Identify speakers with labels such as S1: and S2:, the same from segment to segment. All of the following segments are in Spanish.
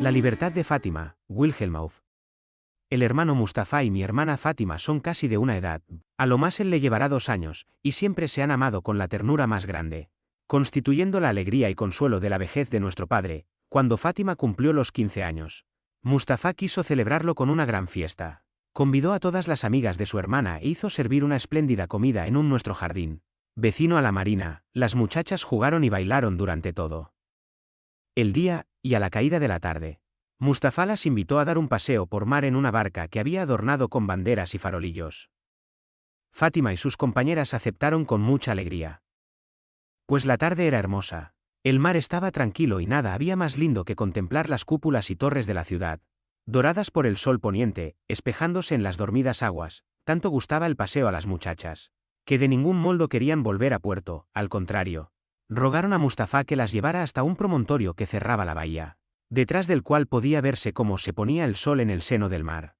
S1: La libertad de Fátima, Wilhelmauth. El hermano Mustafa y mi hermana Fátima son casi de una edad, a lo más él le llevará 2 años, y siempre se han amado con la ternura más grande, constituyendo la alegría y consuelo de la vejez de nuestro padre. Cuando Fátima cumplió los 15 años, Mustafa quiso celebrarlo con una gran fiesta. Convidó a todas las amigas de su hermana e hizo servir una espléndida comida en nuestro jardín, vecino a la marina. Las muchachas jugaron y bailaron durante todo el día, y a la caída de la tarde, Mustafa las invitó a dar un paseo por mar en una barca que había adornado con banderas y farolillos. Fátima y sus compañeras aceptaron con mucha alegría, pues la tarde era hermosa. El mar estaba tranquilo y nada había más lindo que contemplar las cúpulas y torres de la ciudad, doradas por el sol poniente, espejándose en las dormidas aguas. Tanto gustaba el paseo a las muchachas, que de ningún modo querían volver a puerto. Al contrario, rogaron a Mustafa que las llevara hasta un promontorio que cerraba la bahía, detrás del cual podía verse cómo se ponía el sol en el seno del mar.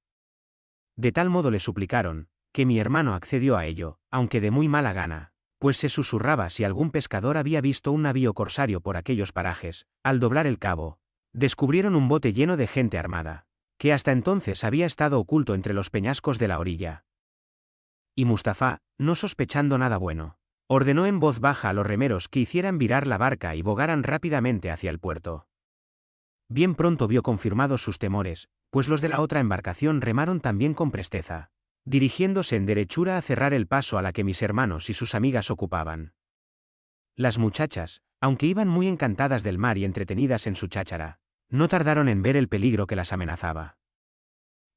S1: De tal modo le suplicaron, que mi hermano accedió a ello, aunque de muy mala gana, pues se susurraba si algún pescador había visto un navío corsario por aquellos parajes. Al doblar el cabo, descubrieron un bote lleno de gente armada, que hasta entonces había estado oculto entre los peñascos de la orilla. Y Mustafa, no sospechando nada bueno, ordenó en voz baja a los remeros que hicieran virar la barca y bogaran rápidamente hacia el puerto. Bien pronto vio confirmados sus temores, pues los de la otra embarcación remaron también con presteza, dirigiéndose en derechura a cerrar el paso a la que mis hermanos y sus amigas ocupaban. Las muchachas, aunque iban muy encantadas del mar y entretenidas en su cháchara, no tardaron en ver el peligro que las amenazaba.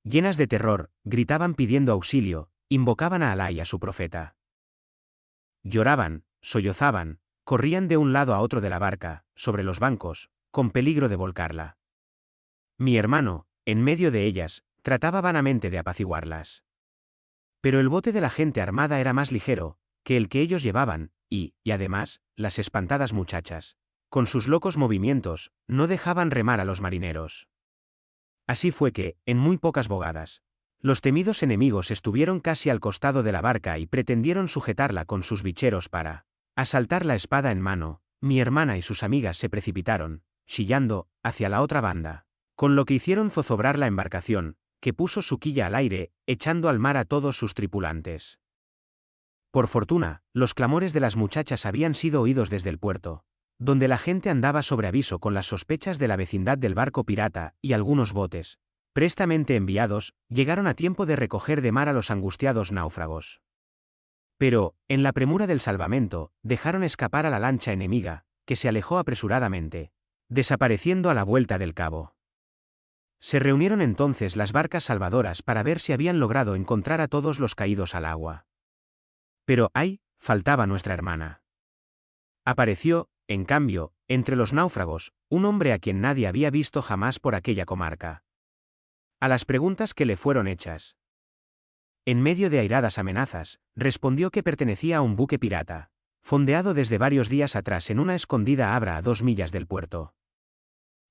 S1: Llenas de terror, gritaban pidiendo auxilio, invocaban a Alá y a su profeta. Lloraban, sollozaban, corrían de un lado a otro de la barca, sobre los bancos, con peligro de volcarla. Mi hermano, en medio de ellas, trataba vanamente de apaciguarlas. Pero el bote de la gente armada era más ligero que el que ellos llevaban, y además, las espantadas muchachas, con sus locos movimientos, no dejaban remar a los marineros. Así fue que, en muy pocas bogadas, los temidos enemigos estuvieron casi al costado de la barca y pretendieron sujetarla con sus bicheros para asaltar la espada en mano. Mi hermana y sus amigas se precipitaron, chillando, hacia la otra banda, con lo que hicieron zozobrar la embarcación, que puso su quilla al aire, echando al mar a todos sus tripulantes. Por fortuna, los clamores de las muchachas habían sido oídos desde el puerto, donde la gente andaba sobre aviso con las sospechas de la vecindad del barco pirata, y algunos botes, prestamente enviados, llegaron a tiempo de recoger de mar a los angustiados náufragos. Pero, en la premura del salvamento, dejaron escapar a la lancha enemiga, que se alejó apresuradamente, desapareciendo a la vuelta del cabo. Se reunieron entonces las barcas salvadoras para ver si habían logrado encontrar a todos los caídos al agua. Pero, ¡ay!, faltaba nuestra hermana. Apareció, en cambio, entre los náufragos, un hombre a quien nadie había visto jamás por aquella comarca. A las preguntas que le fueron hechas, en medio de airadas amenazas, respondió que pertenecía a un buque pirata, fondeado desde varios días atrás en una escondida abra a 2 millas del puerto.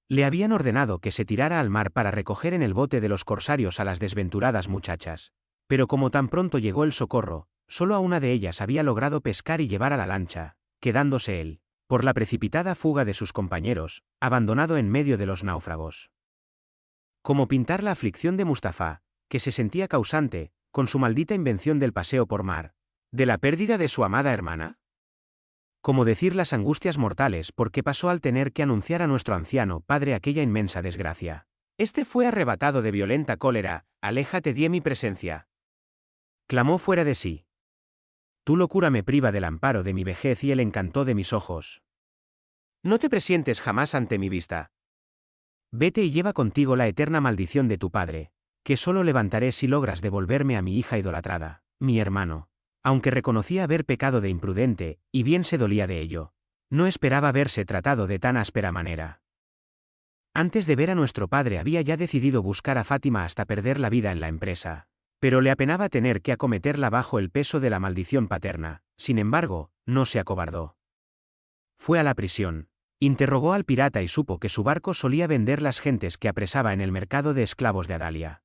S1: Le habían ordenado que se tirara al mar para recoger en el bote de los corsarios a las desventuradas muchachas, pero como tan pronto llegó el socorro, solo a una de ellas había logrado pescar y llevar a la lancha, quedándose él, por la precipitada fuga de sus compañeros, abandonado en medio de los náufragos. Como pintar la aflicción de Mustafa, que se sentía causante, con su maldita invención del paseo por mar, de la pérdida de su amada hermana. Como decir las angustias mortales por qué pasó al tener que anunciar a nuestro anciano padre aquella inmensa desgracia. Este fue arrebatado de violenta cólera. Aléjate de mi presencia, clamó fuera de sí. Tu locura me priva del amparo de mi vejez y el encanto de mis ojos. No te presientes jamás ante mi vista. Vete y lleva contigo la eterna maldición de tu padre, que solo levantaré si logras devolverme a mi hija idolatrada, mi hermano. Aunque reconocía haber pecado de imprudente, y bien se dolía de ello, no esperaba verse tratado de tan áspera manera. Antes de ver a nuestro padre había ya decidido buscar a Fátima hasta perder la vida en la empresa, pero le apenaba tener que acometerla bajo el peso de la maldición paterna. Sin embargo, no se acobardó. Fue a la prisión, interrogó al pirata y supo que su barco solía vender las gentes que apresaba en el mercado de esclavos de Adalia.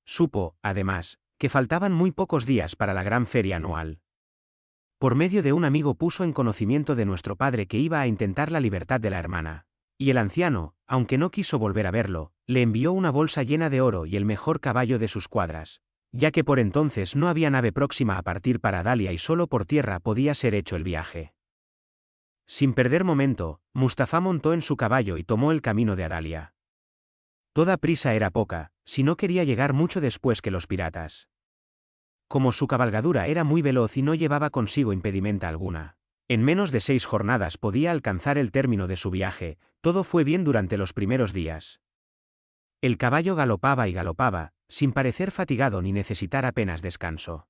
S1: Supo, además, que faltaban muy pocos días para la gran feria anual. Por medio de un amigo puso en conocimiento de nuestro padre que iba a intentar la libertad de la hermana, y el anciano, aunque no quiso volver a verlo, le envió una bolsa llena de oro y el mejor caballo de sus cuadras, ya que por entonces no había nave próxima a partir para Adalia y solo por tierra podía ser hecho el viaje. Sin perder momento, Mustafá montó en su caballo y tomó el camino de Adalia. Toda prisa era poca, si no quería llegar mucho después que los piratas. Como su cabalgadura era muy veloz y no llevaba consigo impedimenta alguna, en menos de 6 jornadas podía alcanzar el término de su viaje. Todo fue bien durante los primeros días. El caballo galopaba y galopaba, sin parecer fatigado ni necesitar apenas descanso.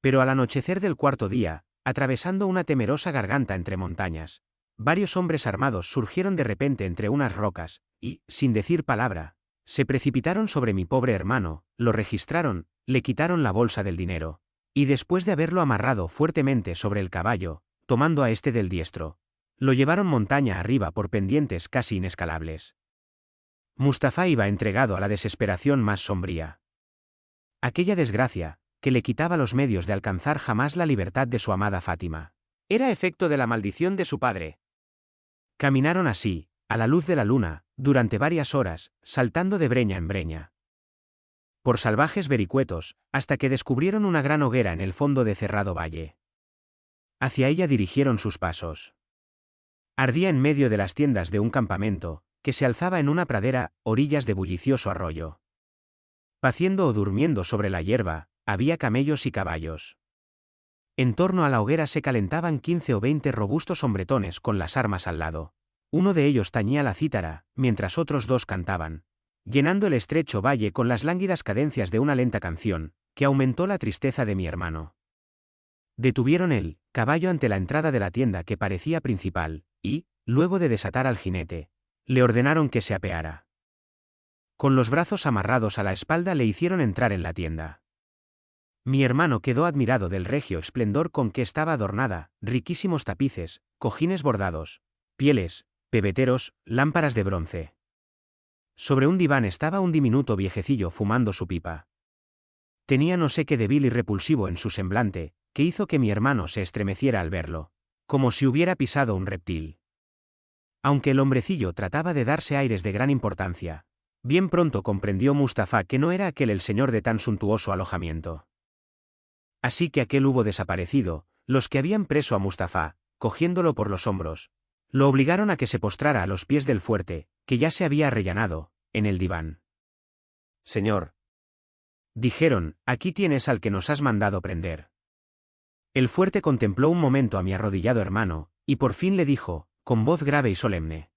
S1: Pero al anochecer del cuarto día, atravesando una temerosa garganta entre montañas, varios hombres armados surgieron de repente entre unas rocas, y, sin decir palabra, se precipitaron sobre mi pobre hermano, lo registraron, le quitaron la bolsa del dinero, y después de haberlo amarrado fuertemente sobre el caballo, tomando a este del diestro, lo llevaron montaña arriba por pendientes casi inescalables. Mustafá iba entregado a la desesperación más sombría. Aquella desgracia, que le quitaba los medios de alcanzar jamás la libertad de su amada Fátima, era efecto de la maldición de su padre. Caminaron así, a la luz de la luna, durante varias horas, saltando de breña en breña, por salvajes vericuetos, hasta que descubrieron una gran hoguera en el fondo de cerrado valle. Hacia ella dirigieron sus pasos. Ardía en medio de las tiendas de un campamento, que se alzaba en una pradera, orillas de bullicioso arroyo. Paciendo o durmiendo sobre la hierba, había camellos y caballos. En torno a la hoguera se calentaban 15 o 20 robustos hombretones con las armas al lado. Uno de ellos tañía la cítara, mientras otros 2 cantaban, llenando el estrecho valle con las lánguidas cadencias de una lenta canción, que aumentó la tristeza de mi hermano. Detuvieron el caballo ante la entrada de la tienda que parecía principal, y, luego de desatar al jinete, le ordenaron que se apeara. Con los brazos amarrados a la espalda le hicieron entrar en la tienda. Mi hermano quedó admirado del regio esplendor con que estaba adornada, riquísimos tapices, cojines bordados, pieles, pebeteros, lámparas de bronce. Sobre un diván estaba un diminuto viejecillo fumando su pipa. Tenía no sé qué débil y repulsivo en su semblante, que hizo que mi hermano se estremeciera al verlo, como si hubiera pisado un reptil. Aunque el hombrecillo trataba de darse aires de gran importancia, bien pronto comprendió Mustafá que no era aquel el señor de tan suntuoso alojamiento. Así que aquel hubo desaparecido, los que habían preso a Mustafá, cogiéndolo por los hombros, lo obligaron a que se postrara a los pies del fuerte, que ya se había arrellanado, en el diván. «Señor», dijeron, «aquí tienes al que nos has mandado prender». El fuerte contempló un momento a mi arrodillado hermano, y por fin le dijo, con voz grave y solemne: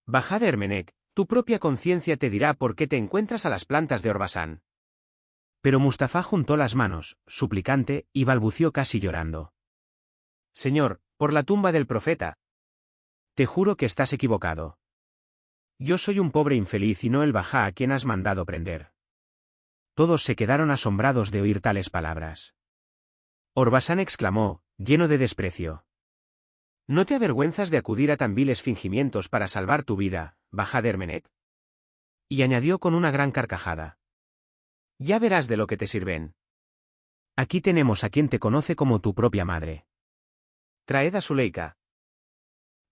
S1: «Bajad Ermenec, tu propia conciencia te dirá por qué te encuentras a las plantas de Orbasán». Pero Mustafá juntó las manos, suplicante, y balbució casi llorando: «Señor, por la tumba del profeta. Te juro que estás equivocado. Yo soy un pobre infeliz y no el bajá a quien has mandado prender». Todos se quedaron asombrados de oír tales palabras. Orbasán exclamó, lleno de desprecio: «¿No te avergüenzas de acudir a tan viles fingimientos para salvar tu vida, bajá de Ermenec?». Y añadió con una gran carcajada: «Ya verás de lo que te sirven. Aquí tenemos a quien te conoce como tu propia madre. Traed a Suleika».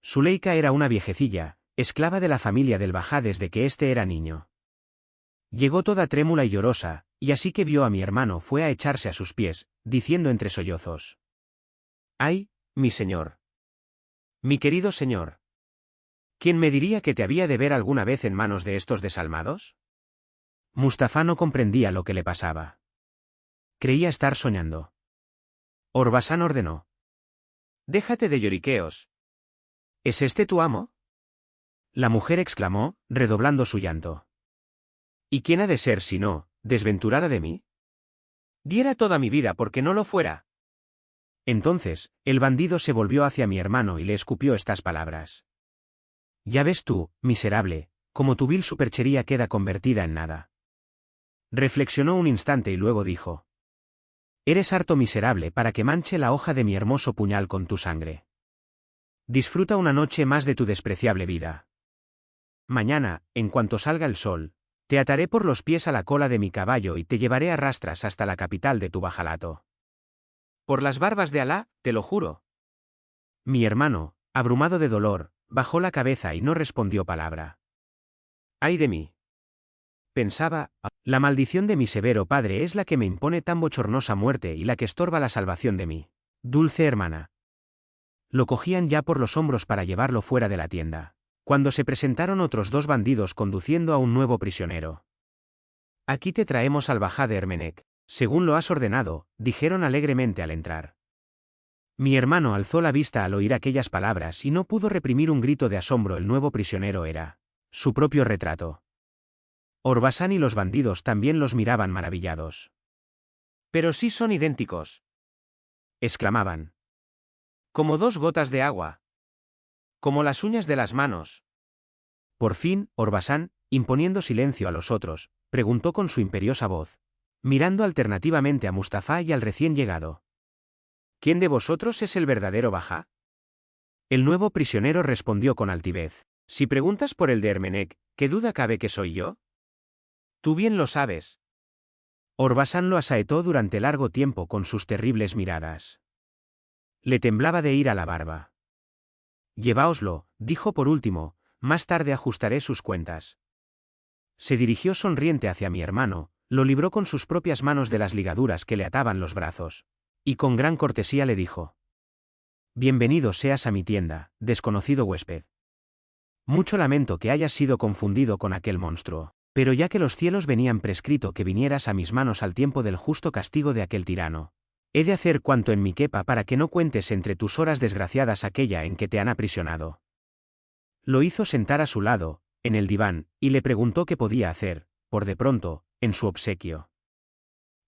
S1: Suleika era una viejecilla, esclava de la familia del bajá desde que éste era niño. Llegó toda trémula y llorosa, y así que vio a mi hermano fue a echarse a sus pies, diciendo entre sollozos: «¡Ay, mi señor! Mi querido señor. ¿Quién me diría que te había de ver alguna vez en manos de estos desalmados?». Mustafá no comprendía lo que le pasaba. Creía estar soñando. Orbasán ordenó: «Déjate de lloriqueos. ¿Es este tu amo?». La mujer exclamó, redoblando su llanto: «¿Y quién ha de ser si no, desventurada de mí? Diera toda mi vida porque no lo fuera». Entonces, el bandido se volvió hacia mi hermano y le escupió estas palabras: «Ya ves tú, miserable, como tu vil superchería queda convertida en nada». Reflexionó un instante y luego dijo: «Eres harto miserable para que manche la hoja de mi hermoso puñal con tu sangre. Disfruta una noche más de tu despreciable vida. Mañana, en cuanto salga el sol, te ataré por los pies a la cola de mi caballo y te llevaré a rastras hasta la capital de tu bajalato. Por las barbas de Alá, te lo juro». Mi hermano, abrumado de dolor, Bajó la cabeza y no respondió palabra. ¡Ay de mí! Pensaba, la maldición de mi severo padre es la que me impone tan bochornosa muerte y la que estorba la salvación de mi dulce hermana. Lo cogían ya por los hombros para llevarlo fuera de la tienda, cuando se presentaron otros 2 bandidos conduciendo a un nuevo prisionero. Aquí te traemos al bajá de Ermenec, según lo has ordenado, dijeron alegremente al entrar. Mi hermano alzó la vista al oír aquellas palabras y no pudo reprimir un grito de asombro. El nuevo prisionero era su propio retrato. Orbasán y los bandidos también los miraban maravillados. «Pero sí son idénticos», exclamaban. «Como 2 gotas de agua. Como las uñas de las manos». Por fin, Orbasán, imponiendo silencio a los otros, preguntó con su imperiosa voz, mirando alternativamente a Mustafá y al recién llegado. «¿Quién de vosotros es el verdadero bajá?» El nuevo prisionero respondió con altivez. «Si preguntas por el de Ermenec, ¿qué duda cabe que soy yo? Tú bien lo sabes». Orbasán lo asaetó durante largo tiempo con sus terribles miradas. Le temblaba de ira la barba. «Lleváoslo», dijo por último, «más tarde ajustaré sus cuentas». Se dirigió sonriente hacia mi hermano, lo libró con sus propias manos de las ligaduras que le ataban los brazos, y con gran cortesía le dijo: «Bienvenido seas a mi tienda, desconocido huésped. Mucho lamento que hayas sido confundido con aquel monstruo, pero ya que los cielos venían prescrito que vinieras a mis manos al tiempo del justo castigo de aquel tirano, he de hacer cuanto en mi quepa para que no cuentes entre tus horas desgraciadas aquella en que te han aprisionado». Lo hizo sentar a su lado, en el diván, y le preguntó qué podía hacer, por de pronto, en su obsequio.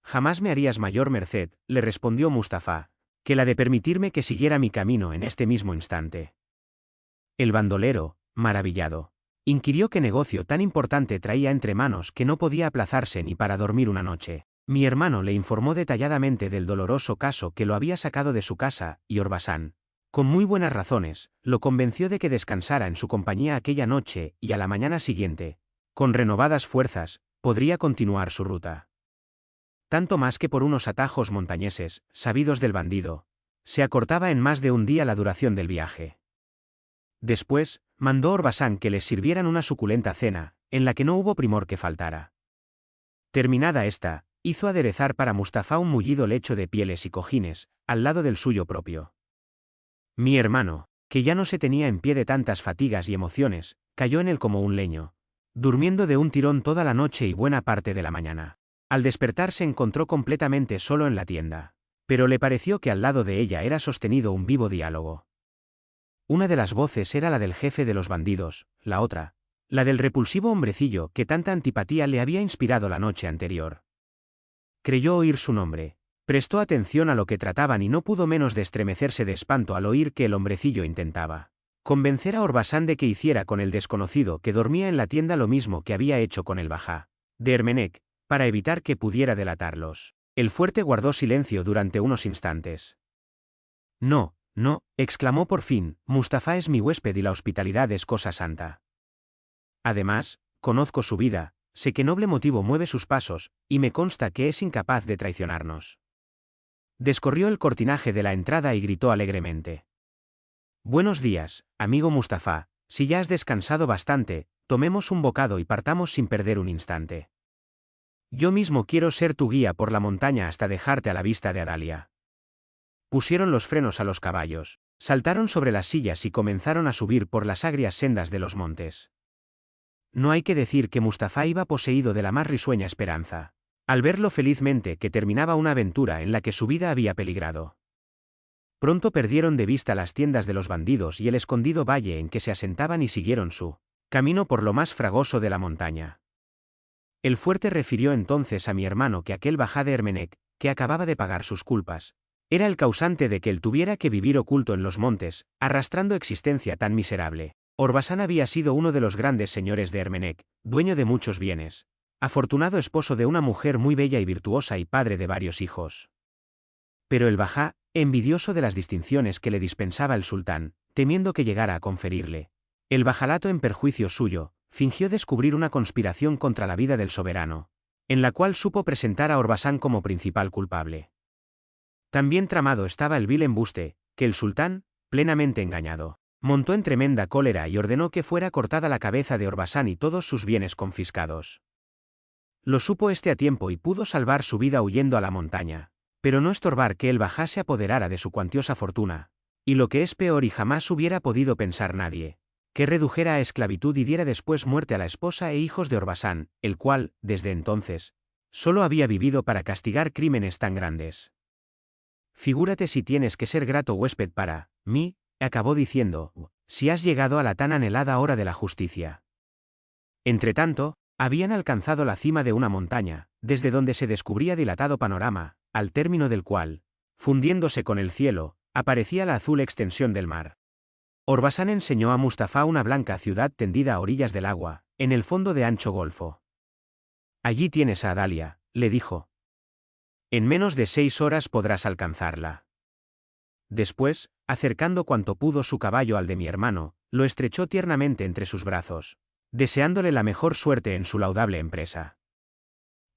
S1: «Jamás me harías mayor merced», le respondió Mustafá, «que la de permitirme que siguiera mi camino en este mismo instante». El bandolero, maravillado, inquirió qué negocio tan importante traía entre manos que no podía aplazarse ni para dormir una noche. Mi hermano le informó detalladamente del doloroso caso que lo había sacado de su casa, y Orbasán, con muy buenas razones, lo convenció de que descansara en su compañía aquella noche y a la mañana siguiente, con renovadas fuerzas, podría continuar su ruta. Tanto más que por unos atajos montañeses, sabidos del bandido, se acortaba en más de un día la duración del viaje. Después, mandó Orbasán que les sirvieran una suculenta cena, en la que no hubo primor que faltara. Terminada esta, hizo aderezar para Mustafá un mullido lecho de pieles y cojines, al lado del suyo propio. Mi hermano, que ya no se tenía en pie de tantas fatigas y emociones, cayó en él como un leño, durmiendo de un tirón toda la noche y buena parte de la mañana. Al despertar se encontró completamente solo en la tienda, pero le pareció que al lado de ella era sostenido un vivo diálogo. Una de las voces era la del jefe de los bandidos, la otra, la del repulsivo hombrecillo que tanta antipatía le había inspirado la noche anterior. Creyó oír su nombre. Prestó atención a lo que trataban y no pudo menos de estremecerse de espanto al oír que el hombrecillo intentaba convencer a Orbasán de que hiciera con el desconocido que dormía en la tienda lo mismo que había hecho con el bajá de Ermenec, para evitar que pudiera delatarlos. El fuerte guardó silencio durante unos instantes. «No, no», exclamó por fin, «Mustafá es mi huésped y la hospitalidad es cosa santa. Además, conozco su vida, sé qué noble motivo mueve sus pasos, y me consta que es incapaz de traicionarnos». Descorrió el cortinaje de la entrada y gritó alegremente: «Buenos días, amigo Mustafá, si ya has descansado bastante, tomemos un bocado y partamos sin perder un instante. Yo mismo quiero ser tu guía por la montaña hasta dejarte a la vista de Adalia». Pusieron los frenos a los caballos, saltaron sobre las sillas y comenzaron a subir por las agrias sendas de los montes. No hay que decir que Mustafá iba poseído de la más risueña esperanza, al verlo felizmente que terminaba una aventura en la que su vida había peligrado. Pronto perdieron de vista las tiendas de los bandidos y el escondido valle en que se asentaban y siguieron su camino por lo más fragoso de la montaña. El fuerte refirió entonces a mi hermano que aquel bajá de Ermenec, que acababa de pagar sus culpas, era el causante de que él tuviera que vivir oculto en los montes, arrastrando existencia tan miserable. Orbasán había sido uno de los grandes señores de Ermenec, dueño de muchos bienes, afortunado esposo de una mujer muy bella y virtuosa y padre de varios hijos. Pero el bajá, envidioso de las distinciones que le dispensaba el sultán, temiendo que llegara a conferirle el bajalato en perjuicio suyo, fingió descubrir una conspiración contra la vida del soberano, en la cual supo presentar a Orbasán como principal culpable. También tramado estaba el vil embuste, que el sultán, plenamente engañado, Montó en tremenda cólera y ordenó que fuera cortada la cabeza de Orbasan y todos sus bienes confiscados. Lo supo este a tiempo y pudo salvar su vida huyendo a la montaña, pero no estorbar que él bajase se apoderara de su cuantiosa fortuna, y lo que es peor y jamás hubiera podido pensar nadie, que redujera a esclavitud y diera después muerte a la esposa e hijos de Orbasan, el cual, desde entonces, solo había vivido para castigar crímenes tan grandes. Figúrate si tienes que ser grato huésped para mí, acabó diciendo, si has llegado a la tan anhelada hora de la justicia. Entretanto, habían alcanzado la cima de una montaña, desde donde se descubría dilatado panorama, al término del cual, fundiéndose con el cielo, aparecía la azul extensión del mar. Orbasan enseñó a Mustafá una blanca ciudad tendida a orillas del agua, en el fondo de ancho golfo. Allí tienes a Adalia, le dijo. En menos de 6 horas podrás alcanzarla. Después, acercando cuanto pudo su caballo al de mi hermano, lo estrechó tiernamente entre sus brazos, deseándole la mejor suerte en su laudable empresa.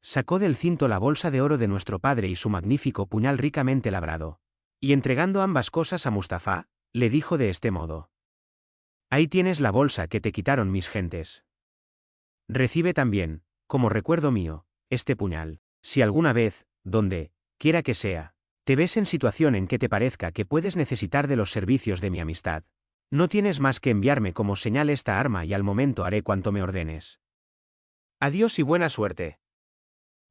S1: Sacó del cinto la bolsa de oro de nuestro padre y su magnífico puñal ricamente labrado, y entregando ambas cosas a Mustafá, le dijo de este modo: ahí tienes la bolsa que te quitaron mis gentes. Recibe también, como recuerdo mío, este puñal. Si alguna vez, donde quiera que sea, te ves en situación en que te parezca que puedes necesitar de los servicios de mi amistad, no tienes más que enviarme como señal esta arma y al momento haré cuanto me ordenes. Adiós y buena suerte.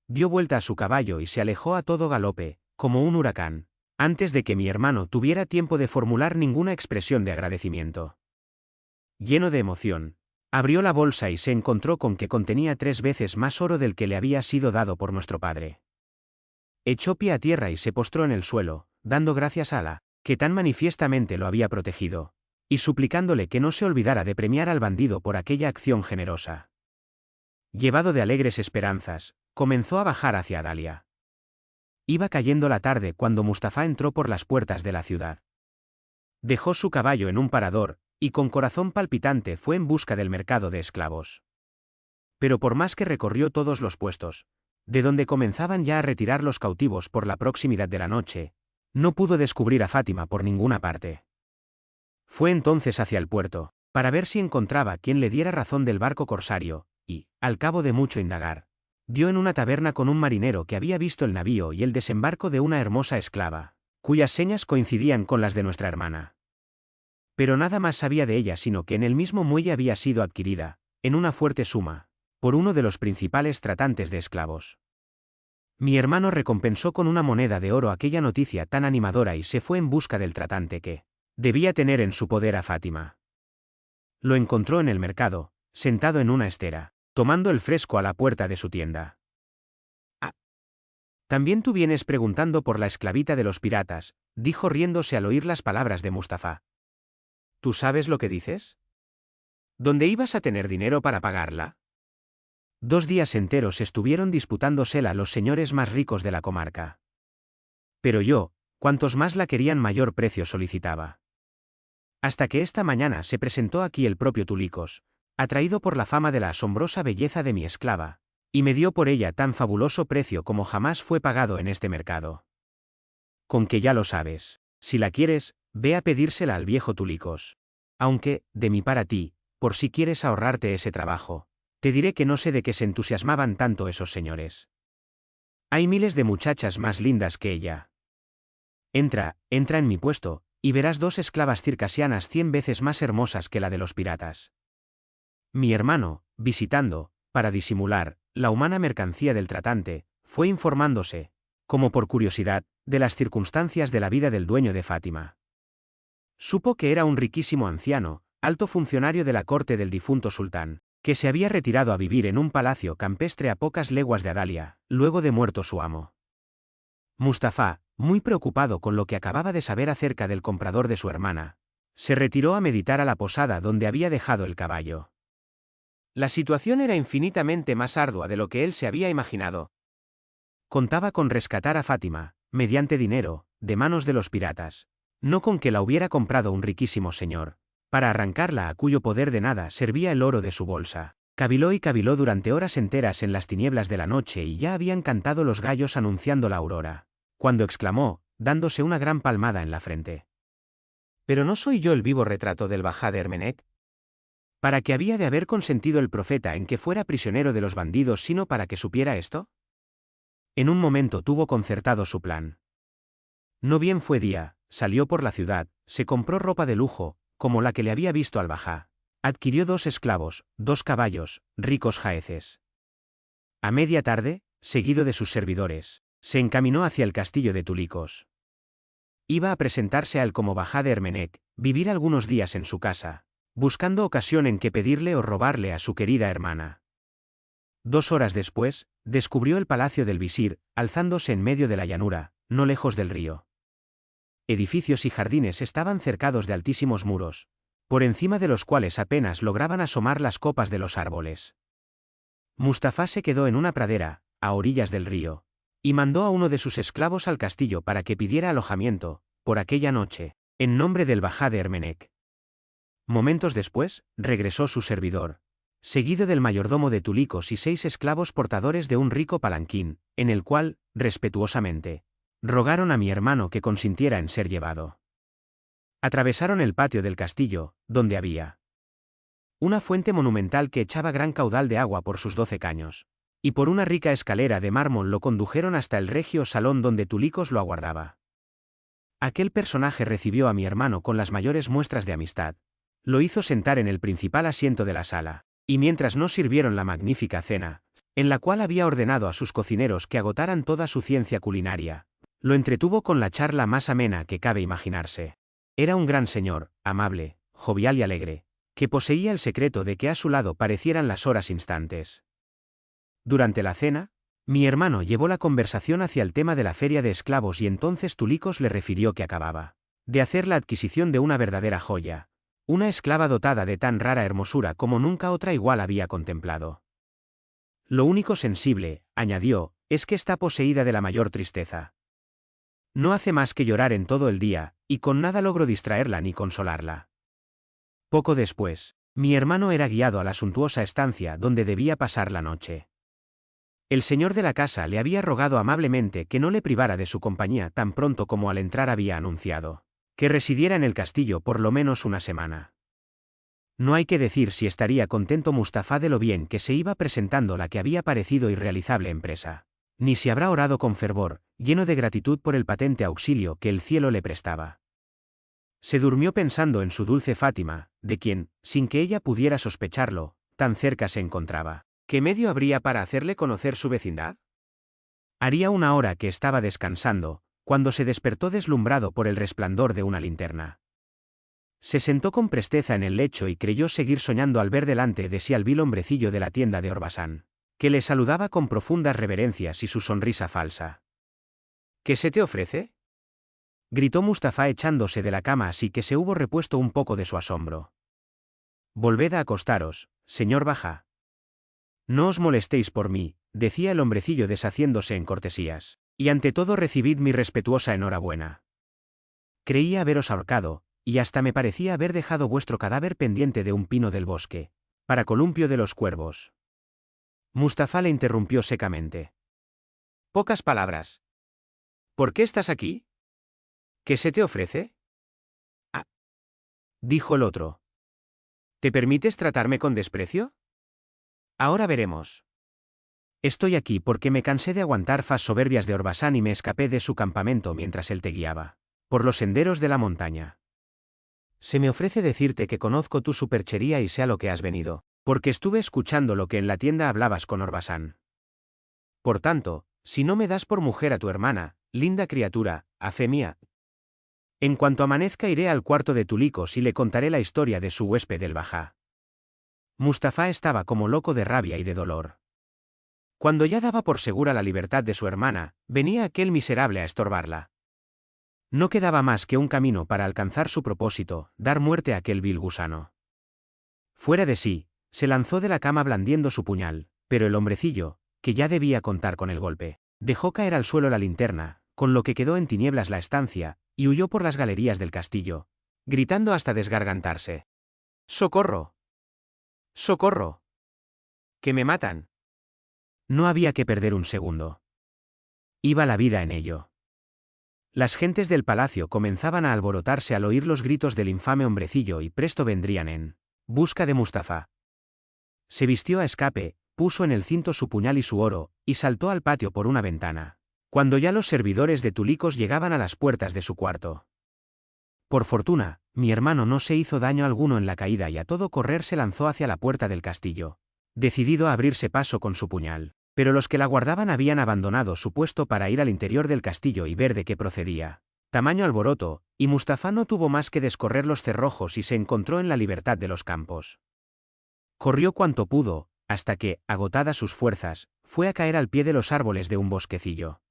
S1: Dio vuelta a su caballo y se alejó a todo galope, como un huracán, antes de que mi hermano tuviera tiempo de formular ninguna expresión de agradecimiento. Lleno de emoción, abrió la bolsa y se encontró con que contenía 3 veces más oro del que le había sido dado por nuestro padre. Echó pie a tierra y se postró en el suelo, dando gracias a Alá, que tan manifiestamente lo había protegido, y suplicándole que no se olvidara de premiar al bandido por aquella acción generosa. Llevado de alegres esperanzas, comenzó a bajar hacia Adalia. Iba cayendo la tarde cuando Mustafá entró por las puertas de la ciudad. Dejó su caballo en un parador, y con corazón palpitante fue en busca del mercado de esclavos. Pero por más que recorrió todos los puestos, de donde comenzaban ya a retirar los cautivos por la proximidad de la noche, no pudo descubrir a Fátima por ninguna parte. Fue entonces hacia el puerto, para ver si encontraba quien le diera razón del barco corsario, y, al cabo de mucho indagar, dio en una taberna con un marinero que había visto el navío y el desembarco de una hermosa esclava, cuyas señas coincidían con las de nuestra hermana. Pero nada más sabía de ella sino que en el mismo muelle había sido adquirida, en una fuerte suma, por uno de los principales tratantes de esclavos. Mi hermano recompensó con una moneda de oro aquella noticia tan animadora y se fue en busca del tratante que debía tener en su poder a Fátima. Lo encontró en el mercado, sentado en una estera, tomando el fresco a la puerta de su tienda. «Ah, también tú vienes preguntando por la esclavita de los piratas», dijo riéndose al oír las palabras de Mustafá. «¿Tú sabes lo que dices? ¿Dónde ibas a tener dinero para pagarla?» 2 días enteros estuvieron disputándosela los señores más ricos de la comarca. Pero yo, cuantos más la querían mayor precio solicitaba. Hasta que esta mañana se presentó aquí el propio Tulicos, atraído por la fama de la asombrosa belleza de mi esclava, y me dio por ella tan fabuloso precio como jamás fue pagado en este mercado. Con que ya lo sabes, si la quieres, ve a pedírsela al viejo Tulicos. Aunque, de mí para ti, por si quieres ahorrarte ese trabajo, te diré que no sé de qué se entusiasmaban tanto esos señores. Hay miles de muchachas más lindas que ella. Entra en mi puesto, y verás 2 esclavas circasianas 100 veces más hermosas que la de los piratas. Mi hermano, visitando, para disimular, la humana mercancía del tratante, fue informándose, como por curiosidad, de las circunstancias de la vida del dueño de Fátima. Supo que era un riquísimo anciano, alto funcionario de la corte del difunto sultán, que se había retirado a vivir en un palacio campestre a pocas leguas de Adalia, luego de muerto su amo. Mustafá, muy preocupado con lo que acababa de saber acerca del comprador de su hermana, se retiró a meditar a la posada donde había dejado el caballo. La situación era infinitamente más ardua de lo que él se había imaginado. Contaba con rescatar a Fátima, mediante dinero, de manos de los piratas, no con que la hubiera comprado un riquísimo señor, para arrancarla a cuyo poder de nada servía el oro de su bolsa. Caviló y caviló durante horas enteras en las tinieblas de la noche y ya habían cantado los gallos anunciando la aurora, cuando exclamó, dándose una gran palmada en la frente: ¿Pero no soy yo el vivo retrato del Bajá de Ermenec? ¿Para qué había de haber consentido el profeta en que fuera prisionero de los bandidos sino para que supiera esto? En un momento tuvo concertado su plan. No bien fue día, salió por la ciudad, se compró ropa de lujo, como la que le había visto al Bajá. Adquirió 2 esclavos, 2 caballos, ricos jaeces. A media tarde, seguido de sus servidores, se encaminó hacia el castillo de Tulicos. Iba a presentarse a él como Bajá de Ermenec, vivir algunos días en su casa, buscando ocasión en que pedirle o robarle a su querida hermana. 2 horas después, descubrió el palacio del visir, alzándose en medio de la llanura, no lejos del río. Edificios y jardines estaban cercados de altísimos muros, por encima de los cuales apenas lograban asomar las copas de los árboles. Mustafá se quedó en una pradera, a orillas del río, y mandó a uno de sus esclavos al castillo para que pidiera alojamiento, por aquella noche, en nombre del Bajá de Ermenec. Momentos después, regresó su servidor, seguido del mayordomo de Tulicos y 6 esclavos portadores de un rico palanquín, en el cual, respetuosamente, rogaron a mi hermano que consintiera en ser llevado. Atravesaron el patio del castillo, donde había una fuente monumental que echaba gran caudal de agua por sus 12 caños, y por una rica escalera de mármol lo condujeron hasta el regio salón donde Tulicos lo aguardaba. Aquel personaje recibió a mi hermano con las mayores muestras de amistad, lo hizo sentar en el principal asiento de la sala, y mientras nos sirvieron la magnífica cena, en la cual había ordenado a sus cocineros que agotaran toda su ciencia culinaria, lo entretuvo con la charla más amena que cabe imaginarse. Era un gran señor, amable, jovial y alegre, que poseía el secreto de que a su lado parecieran las horas instantes. Durante la cena, mi hermano llevó la conversación hacia el tema de la feria de esclavos y entonces Tulicos le refirió que acababa de hacer la adquisición de una verdadera joya, una esclava dotada de tan rara hermosura como nunca otra igual había contemplado. Lo único sensible, añadió, es que está poseída de la mayor tristeza. No hace más que llorar en todo el día, y con nada logro distraerla ni consolarla. Poco después, mi hermano era guiado a la suntuosa estancia donde debía pasar la noche. El señor de la casa le había rogado amablemente que no le privara de su compañía tan pronto como al entrar había anunciado que residiera en el castillo por lo menos una semana. No hay que decir si estaría contento Mustafá de lo bien que se iba presentando la que había parecido irrealizable empresa, ni si habrá orado con fervor, lleno de gratitud por el patente auxilio que el cielo le prestaba. Se durmió pensando en su dulce Fátima, de quien, sin que ella pudiera sospecharlo, tan cerca se encontraba. ¿Qué medio habría para hacerle conocer su vecindad? Haría una hora que estaba descansando, cuando se despertó deslumbrado por el resplandor de una linterna. Se sentó con presteza en el lecho y creyó seguir soñando al ver delante de sí al vil hombrecillo de la tienda de Orbasán, que le saludaba con profundas reverencias y su sonrisa falsa. ¿Qué se te ofrece?, gritó Mustafá echándose de la cama así que se hubo repuesto un poco de su asombro. Volved a acostaros, señor Bajá. No os molestéis por mí, decía el hombrecillo deshaciéndose en cortesías, y ante todo recibid mi respetuosa enhorabuena. Creía haberos ahorcado, y hasta me parecía haber dejado vuestro cadáver pendiente de un pino del bosque, para columpio de los cuervos. Mustafá le interrumpió secamente. Pocas palabras. ¿Por qué estás aquí? ¿Qué se te ofrece? Ah, dijo el otro. ¿Te permites tratarme con desprecio? Ahora veremos. Estoy aquí porque me cansé de aguantar fas soberbias de Orbasán y me escapé de su campamento mientras él te guiaba por los senderos de la montaña. Se me ofrece decirte que conozco tu superchería y sé a lo que has venido, porque estuve escuchando lo que en la tienda hablabas con Orbasán. Por tanto, si no me das por mujer a tu hermana, linda criatura, a fe mía, en cuanto amanezca iré al cuarto de Tulicos y le contaré la historia de su huésped el Bajá. Mustafá estaba como loco de rabia y de dolor. Cuando ya daba por segura la libertad de su hermana, venía aquel miserable a estorbarla. No quedaba más que un camino para alcanzar su propósito, dar muerte a aquel vil gusano. Fuera de sí, se lanzó de la cama blandiendo su puñal, pero el hombrecillo, que ya debía contar con el golpe, dejó caer al suelo la linterna, con lo que quedó en tinieblas la estancia, y huyó por las galerías del castillo, gritando hasta desgargantarse. ¡Socorro! ¡Socorro! ¡Que me matan! No había que perder un segundo. Iba la vida en ello. Las gentes del palacio comenzaban a alborotarse al oír los gritos del infame hombrecillo y presto vendrían en busca de Mustafá. Se vistió a escape, puso en el cinto su puñal y su oro, y saltó al patio por una ventana. Cuando ya los servidores de Tulicos llegaban a las puertas de su cuarto. Por fortuna, mi hermano no se hizo daño alguno en la caída y a todo correr se lanzó hacia la puerta del castillo, decidido a abrirse paso con su puñal. Pero los que la guardaban habían abandonado su puesto para ir al interior del castillo y ver de qué procedía tamaño alboroto, y Mustafá no tuvo más que descorrer los cerrojos y se encontró en la libertad de los campos. Corrió cuanto pudo, hasta que, agotadas sus fuerzas, fue a caer al pie de los árboles de un bosquecillo.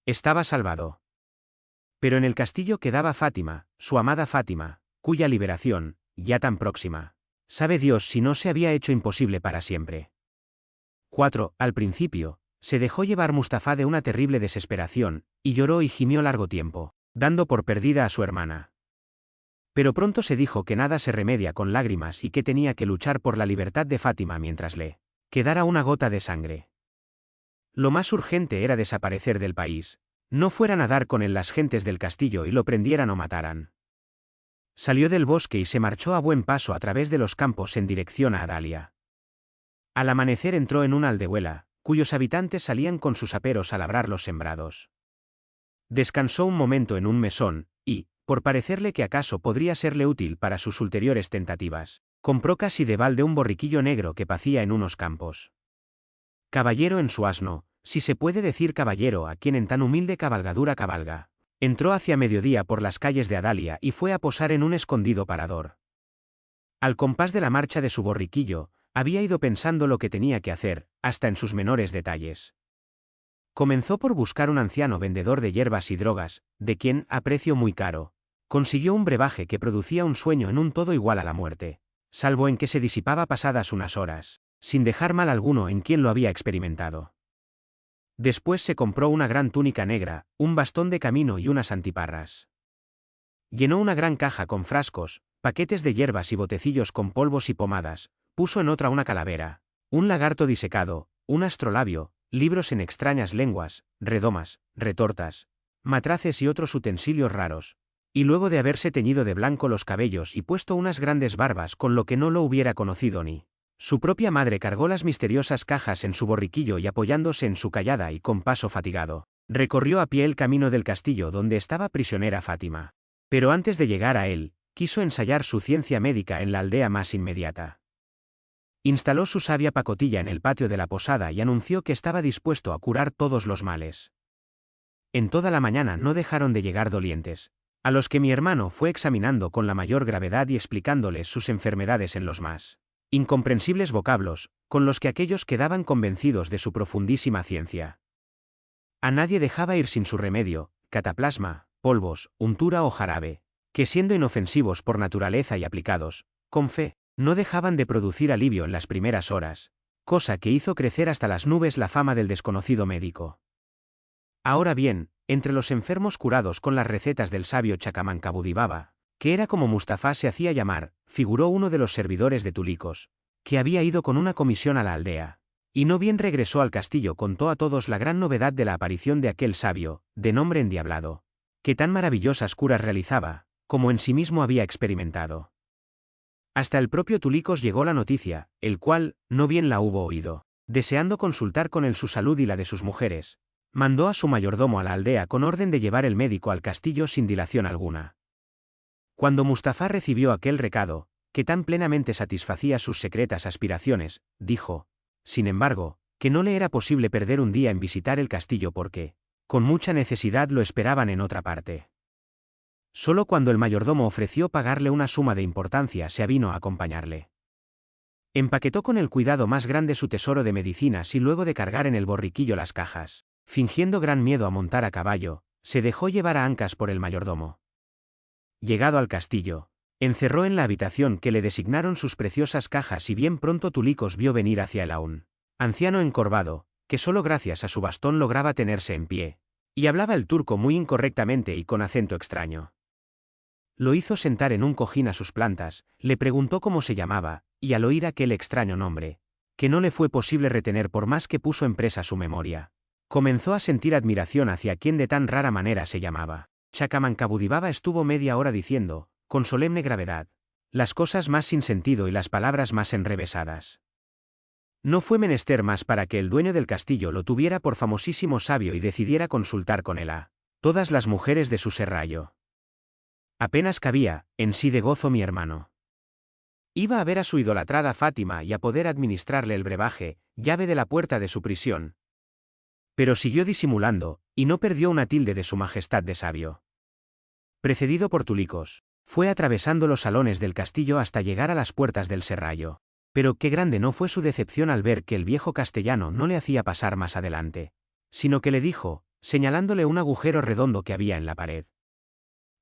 S1: Estaba salvado. Pero en el castillo quedaba Fátima, su amada Fátima, cuya liberación, ya tan próxima, sabe Dios si no se había hecho imposible para siempre. 4. Al principio, se dejó llevar Mustafá de una terrible desesperación, y lloró y gimió largo tiempo, dando por perdida a su hermana. Pero pronto se dijo que nada se remedia con lágrimas y que tenía que luchar por la libertad de Fátima mientras le quedara una gota de sangre. Lo más urgente era desaparecer del país, no fueran a dar con él las gentes del castillo y lo prendieran o mataran. Salió del bosque y se marchó a buen paso a través de los campos en dirección a Adalia. Al amanecer entró en una aldehuela, cuyos habitantes salían con sus aperos a labrar los sembrados. Descansó un momento en un mesón, y, por parecerle que acaso podría serle útil para sus ulteriores tentativas, compró casi de balde un borriquillo negro que pacía en unos campos. Caballero en su asno, si se puede decir caballero a quien en tan humilde cabalgadura cabalga, entró hacia mediodía por las calles de Adalia y fue a posar en un escondido parador. Al compás de la marcha de su borriquillo, había ido pensando lo que tenía que hacer, hasta en sus menores detalles. Comenzó por buscar un anciano vendedor de hierbas y drogas, de quien, a precio muy caro, consiguió un brebaje que producía un sueño en un todo igual a la muerte, salvo en que se disipaba pasadas unas horas, sin dejar mal alguno en quien lo había experimentado. Después se compró una gran túnica negra, un bastón de camino y unas antiparras. Llenó una gran caja con frascos, paquetes de hierbas y botecillos con polvos y pomadas, puso en otra una calavera, un lagarto disecado, un astrolabio, libros en extrañas lenguas, redomas, retortas, matraces y otros utensilios raros, y luego de haberse teñido de blanco los cabellos y puesto unas grandes barbas con lo que no lo hubiera conocido ni su propia madre, cargó las misteriosas cajas en su borriquillo y apoyándose en su callada y con paso fatigado, recorrió a pie el camino del castillo donde estaba prisionera Fátima. Pero antes de llegar a él, quiso ensayar su ciencia médica en la aldea más inmediata. Instaló su sabia pacotilla en el patio de la posada y anunció que estaba dispuesto a curar todos los males. En toda la mañana no dejaron de llegar dolientes, a los que mi hermano fue examinando con la mayor gravedad y explicándoles sus enfermedades en los más incomprensibles vocablos, con los que aquellos quedaban convencidos de su profundísima ciencia. A nadie dejaba ir sin su remedio, cataplasma, polvos, untura o jarabe, que siendo inofensivos por naturaleza y aplicados, con fe, no dejaban de producir alivio en las primeras horas, cosa que hizo crecer hasta las nubes la fama del desconocido médico. Ahora bien, entre los enfermos curados con las recetas del sabio Chakamankabudibaba, que era como Mustafá se hacía llamar, figuró uno de los servidores de Tulicos, que había ido con una comisión a la aldea, y no bien regresó al castillo contó a todos la gran novedad de la aparición de aquel sabio, de nombre endiablado, que tan maravillosas curas realizaba, como en sí mismo había experimentado. Hasta el propio Tulicos llegó la noticia, el cual, no bien la hubo oído, deseando consultar con él su salud y la de sus mujeres, mandó a su mayordomo a la aldea con orden de llevar el médico al castillo sin dilación alguna. Cuando Mustafá recibió aquel recado, que tan plenamente satisfacía sus secretas aspiraciones, dijo, sin embargo, que no le era posible perder un día en visitar el castillo porque, con mucha necesidad lo esperaban en otra parte. Solo cuando el mayordomo ofreció pagarle una suma de importancia se avino a acompañarle. Empaquetó con el cuidado más grande su tesoro de medicinas y luego de cargar en el borriquillo las cajas, fingiendo gran miedo a montar a caballo, se dejó llevar a ancas por el mayordomo. Llegado al castillo, encerró en la habitación que le designaron sus preciosas cajas y bien pronto Tulicos vio venir hacia él a un anciano encorvado, que solo gracias a su bastón lograba tenerse en pie, y hablaba el turco muy incorrectamente y con acento extraño. Lo hizo sentar en un cojín a sus plantas, le preguntó cómo se llamaba, y al oír aquel extraño nombre, que no le fue posible retener por más que puso en presa su memoria, Comenzó a sentir admiración hacia quien de tan rara manera se llamaba. Chakamankabudibaba estuvo media hora diciendo, con solemne gravedad, las cosas más sin sentido y las palabras más enrevesadas. No fue menester más para que el dueño del castillo lo tuviera por famosísimo sabio y decidiera consultar con él a todas las mujeres de su serrallo. Apenas cabía, en sí de gozo mi hermano. Iba a ver a su idolatrada Fátima y a poder administrarle el brebaje, llave de la puerta de su prisión. Pero siguió disimulando, y no perdió una tilde de su majestad de sabio. Precedido por Tulicos, fue atravesando los salones del castillo hasta llegar a las puertas del serrallo. Pero qué grande no fue su decepción al ver que el viejo castellano no le hacía pasar más adelante, sino que le dijo, señalándole un agujero redondo que había en la pared.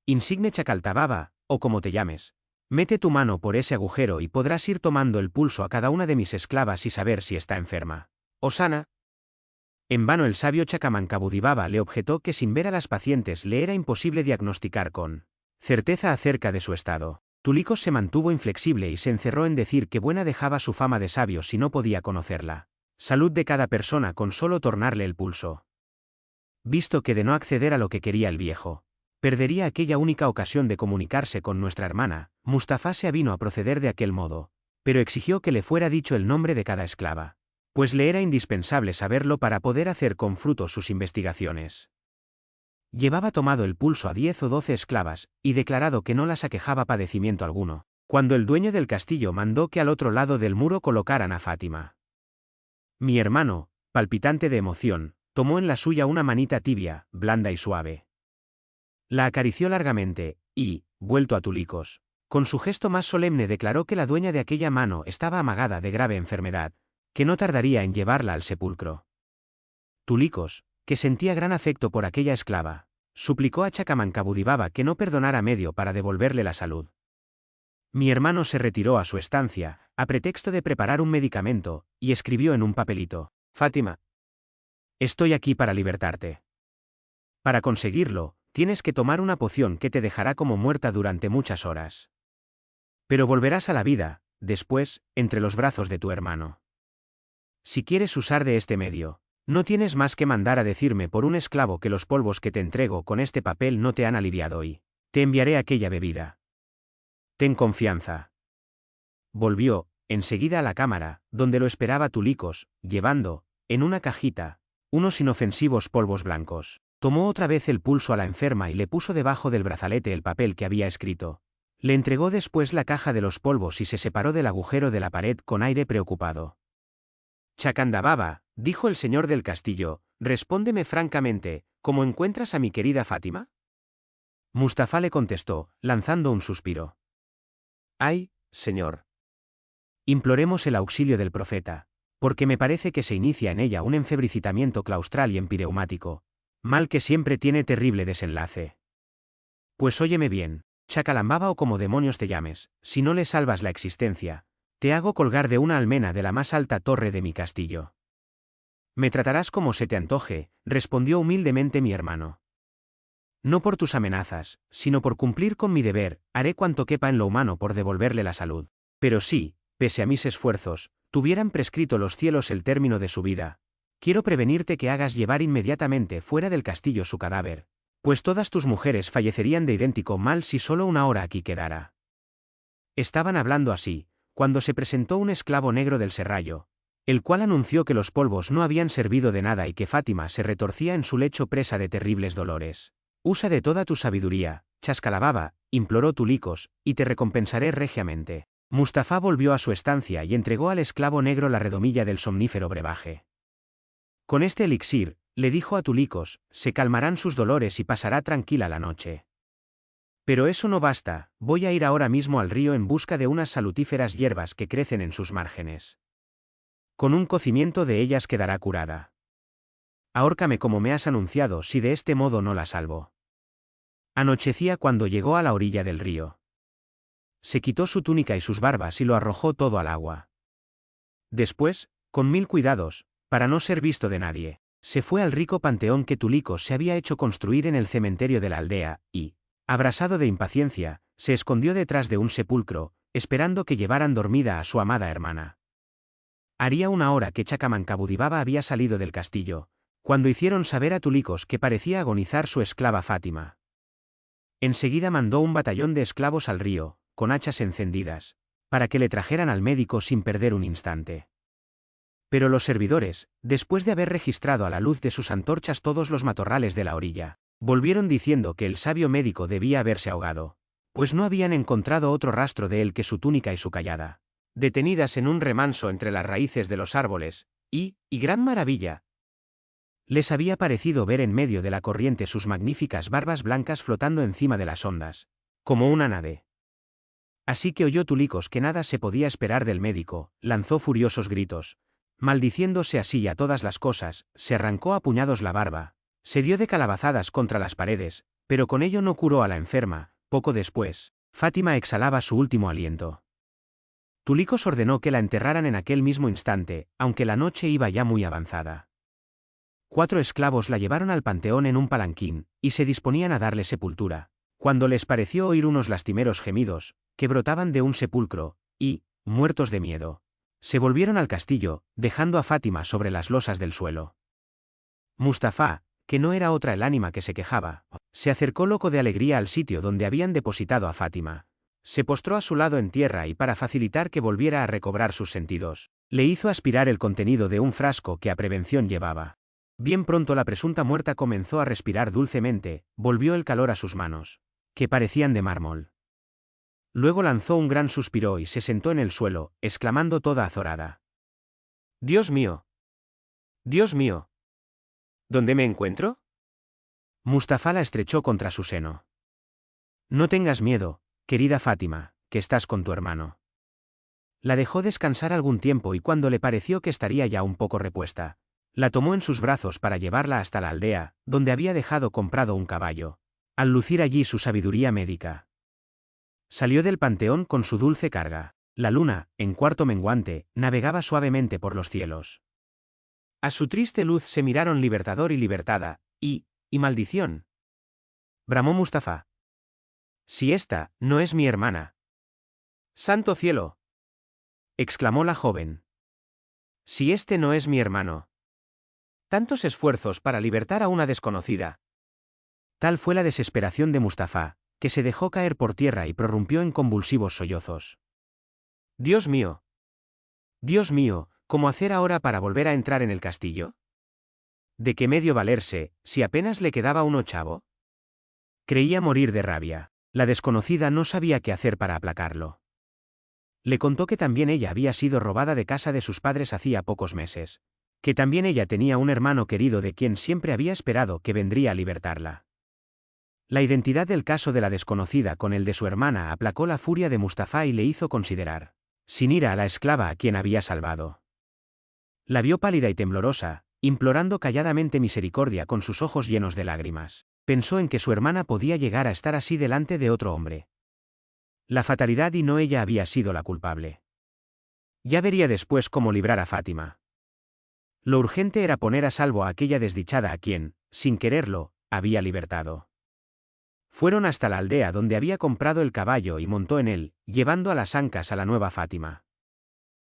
S1: Insigne Chacaltababa, o como te llames, mete tu mano por ese agujero y podrás ir tomando el pulso a cada una de mis esclavas y saber si está enferma o sana. En vano el sabio Chakamankabudibaba le objetó que sin ver a las pacientes le era imposible diagnosticar con certeza acerca de su estado. Tulicos se mantuvo inflexible y se encerró en decir que buena dejaba su fama de sabio si no podía conocerla salud de cada persona con solo tornarle el pulso. Visto que de no acceder a lo que quería el viejo, perdería aquella única ocasión de comunicarse con nuestra hermana, Mustafá se avino a proceder de aquel modo, pero exigió que le fuera dicho el nombre de cada esclava, pues le era indispensable saberlo para poder hacer con fruto sus investigaciones. Llevaba tomado el pulso a 10 o 12 esclavas, y declarado que no las aquejaba padecimiento alguno, cuando el dueño del castillo mandó que al otro lado del muro colocaran a Fátima. Mi hermano, palpitante de emoción, tomó en la suya una manita tibia, blanda y suave. La acarició largamente, y, vuelto a Tulicos, con su gesto más solemne declaró que la dueña de aquella mano estaba amagada de grave enfermedad, que no tardaría en llevarla al sepulcro. Tulicos, que sentía gran afecto por aquella esclava, suplicó a Chakamankabudibaba que no perdonara medio para devolverle la salud. Mi hermano se retiró a su estancia, a pretexto de preparar un medicamento, y escribió en un papelito, Fátima, estoy aquí para libertarte. Para conseguirlo, tienes que tomar una poción que te dejará como muerta durante muchas horas. Pero volverás a la vida, después, entre los brazos de tu hermano. Si quieres usar de este medio, no tienes más que mandar a decirme por un esclavo que los polvos que te entrego con este papel no te han aliviado y te enviaré aquella bebida. Ten confianza. Volvió, enseguida a la cámara, donde lo esperaba Tulicos, llevando, en una cajita, unos inofensivos polvos blancos. Tomó otra vez el pulso a la enferma y le puso debajo del brazalete el papel que había escrito. Le entregó después la caja de los polvos y se separó del agujero de la pared con aire preocupado. Chakandababa, dijo el señor del castillo, respóndeme francamente, ¿cómo encuentras a mi querida Fátima? Mustafá le contestó, lanzando un suspiro. Ay, señor. Imploremos el auxilio del profeta, porque me parece que se inicia en ella un enfebricitamiento claustral y empireumático, mal que siempre tiene terrible desenlace. Pues óyeme bien, Chacalambaba o como demonios te llames, si no le salvas la existencia, te hago colgar de una almena de la más alta torre de mi castillo. Me tratarás como se te antoje, respondió humildemente mi hermano. No por tus amenazas, sino por cumplir con mi deber, haré cuanto quepa en lo humano por devolverle la salud. Pero si, pese a mis esfuerzos, tuvieran prescrito los cielos el término de su vida, quiero prevenirte que hagas llevar inmediatamente fuera del castillo su cadáver, pues todas tus mujeres fallecerían de idéntico mal si solo una hora aquí quedara. Estaban hablando así, cuando se presentó un esclavo negro del serrallo, el cual anunció que los polvos no habían servido de nada y que Fátima se retorcía en su lecho presa de terribles dolores. Usa de toda tu sabiduría, Chascalababa, imploró Tulicos, y te recompensaré regiamente. Mustafá volvió a su estancia y entregó al esclavo negro la redomilla del somnífero brebaje. Con este elixir, le dijo a Tulicos, se calmarán sus dolores y pasará tranquila la noche. Pero eso no basta, voy a ir ahora mismo al río en busca de unas salutíferas hierbas que crecen en sus márgenes. Con un cocimiento de ellas quedará curada. Ahórcame como me has anunciado si de este modo no la salvo. Anochecía cuando llegó a la orilla del río. Se quitó su túnica y sus barbas y lo arrojó todo al agua. Después, con 1000 cuidados, para no ser visto de nadie, se fue al rico panteón que Tulicos se había hecho construir en el cementerio de la aldea, y, abrasado de impaciencia, se escondió detrás de un sepulcro, esperando que llevaran dormida a su amada hermana. Haría una hora que Chakamankabudibaba había salido del castillo, cuando hicieron saber a Tulicos que parecía agonizar su esclava Fátima. Enseguida mandó un batallón de esclavos al río, con hachas encendidas, para que le trajeran al médico sin perder un instante. Pero los servidores, después de haber registrado a la luz de sus antorchas todos los matorrales de la orilla, volvieron diciendo que el sabio médico debía haberse ahogado, pues no habían encontrado otro rastro de él que su túnica y su cayada, detenidas en un remanso entre las raíces de los árboles, y gran maravilla, les había parecido ver en medio de la corriente sus magníficas barbas blancas flotando encima de las ondas, como una nave. Así que oyó Tulicos que nada se podía esperar del médico, lanzó furiosos gritos, maldiciéndose así a todas las cosas, se arrancó a puñados la barba, se dio de calabazadas contra las paredes, pero con ello no curó a la enferma. Poco después, Fátima exhalaba su último aliento. Tulicos ordenó que la enterraran en aquel mismo instante, aunque la noche iba ya muy avanzada. 4 esclavos la llevaron al panteón en un palanquín, y se disponían a darle sepultura, cuando les pareció oír unos lastimeros gemidos, que brotaban de un sepulcro, y, muertos de miedo, se volvieron al castillo, dejando a Fátima sobre las losas del suelo. Mustafá, que no era otra el ánima que se quejaba, se acercó loco de alegría al sitio donde habían depositado a Fátima. Se postró a su lado en tierra y para facilitar que volviera a recobrar sus sentidos, le hizo aspirar el contenido de un frasco que a prevención llevaba. Bien pronto la presunta muerta comenzó a respirar dulcemente, volvió el calor a sus manos, que parecían de mármol. Luego lanzó un gran suspiro y se sentó en el suelo, exclamando toda azorada: «¡Dios mío! ¡Dios mío! ¿Dónde me encuentro?». Mustafá la estrechó contra su seno. «No tengas miedo, querida Fátima, que estás con tu hermano». La dejó descansar algún tiempo y cuando le pareció que estaría ya un poco repuesta, la tomó en sus brazos para llevarla hasta la aldea, donde había dejado comprado un caballo, al lucir allí su sabiduría médica. Salió del panteón con su dulce carga. La luna, en cuarto menguante, navegaba suavemente por los cielos. A su triste luz se miraron libertador y libertada, y maldición. Bramó Mustafá. «Si esta no es mi hermana». «¡Santo cielo!», exclamó la joven. «Si este no es mi hermano». Tantos esfuerzos para libertar a una desconocida. Tal fue la desesperación de Mustafá, que se dejó caer por tierra y prorrumpió en convulsivos sollozos. «Dios mío. Dios mío, ¿cómo hacer ahora para volver a entrar en el castillo? ¿De qué medio valerse, si apenas le quedaba un ochavo?». Creía morir de rabia. La desconocida no sabía qué hacer para aplacarlo. Le contó que también ella había sido robada de casa de sus padres hacía pocos meses, que también ella tenía un hermano querido de quien siempre había esperado que vendría a libertarla. La identidad del caso de la desconocida con el de su hermana aplacó la furia de Mustafá y le hizo considerar, sin ira, a la esclava a quien había salvado. La vio pálida y temblorosa, implorando calladamente misericordia con sus ojos llenos de lágrimas. Pensó en que su hermana podía llegar a estar así delante de otro hombre. La fatalidad y no ella había sido la culpable. Ya vería después cómo librar a Fátima. Lo urgente era poner a salvo a aquella desdichada a quien, sin quererlo, había libertado. Fueron hasta la aldea donde había comprado el caballo y montó en él, llevando a las ancas a la nueva Fátima.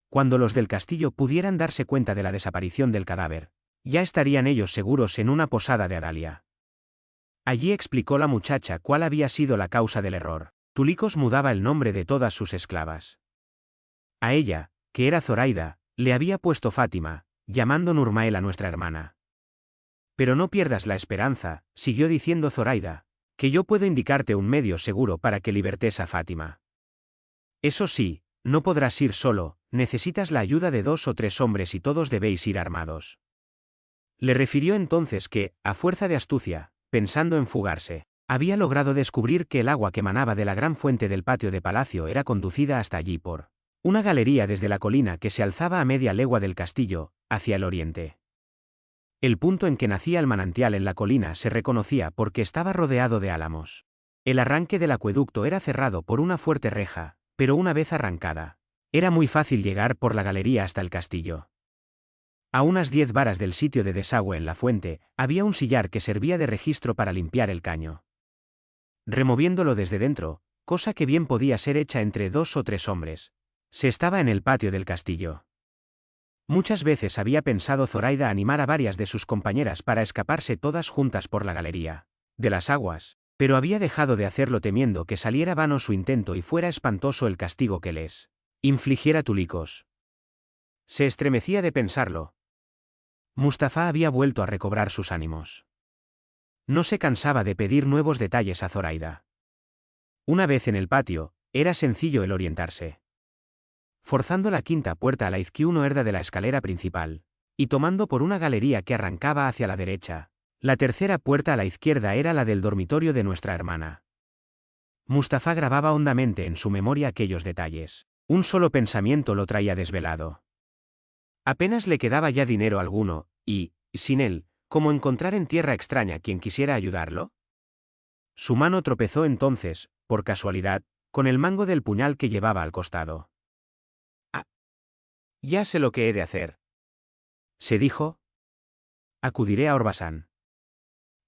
S1: Cuando los del castillo pudieran darse cuenta de la desaparición del cadáver, ya estarían ellos seguros en una posada de Adalia. Allí explicó la muchacha cuál había sido la causa del error. Tulicos mudaba el nombre de todas sus esclavas. A ella, que era Zoraida, le había puesto Fátima, llamando Nurmael a nuestra hermana. «Pero no pierdas la esperanza», siguió diciendo Zoraida, «que yo puedo indicarte un medio seguro para que libertes a Fátima. Eso sí, no podrás ir solo, necesitas la ayuda de 2 o 3 hombres y todos debéis ir armados». Le refirió entonces que, a fuerza de astucia, pensando en fugarse, había logrado descubrir que el agua que manaba de la gran fuente del patio de palacio era conducida hasta allí por una galería desde la colina que se alzaba a media legua del castillo, hacia el oriente. El punto en que nacía el manantial en la colina se reconocía porque estaba rodeado de álamos. El arranque del acueducto era cerrado por una fuerte reja, pero una vez arrancada, era muy fácil llegar por la galería hasta el castillo. A unas 10 varas del sitio de desagüe en la fuente, había un sillar que servía de registro para limpiar el caño. Removiéndolo desde dentro, cosa que bien podía ser hecha entre 2 o 3 hombres, se estaba en el patio del castillo. Muchas veces había pensado Zoraida animar a varias de sus compañeras para escaparse todas juntas por la galería de las aguas, pero había dejado de hacerlo temiendo que saliera vano su intento y fuera espantoso el castigo que les infligiera Túlicos. Se estremecía de pensarlo. Mustafá había vuelto a recobrar sus ánimos. No se cansaba de pedir nuevos detalles a Zoraida. Una vez en el patio, era sencillo el orientarse. Forzando la quinta puerta a la izquierda de la escalera principal, y tomando por una galería que arrancaba hacia la derecha, la tercera puerta a la izquierda era la del dormitorio de nuestra hermana. Mustafá grababa hondamente en su memoria aquellos detalles. Un solo pensamiento lo traía desvelado. Apenas le quedaba ya dinero alguno, y, sin él, ¿cómo encontrar en tierra extraña quien quisiera ayudarlo? Su mano tropezó entonces, por casualidad, con el mango del puñal que llevaba al costado. «Ah, ya sé lo que he de hacer», se dijo. «Acudiré a Orbasan».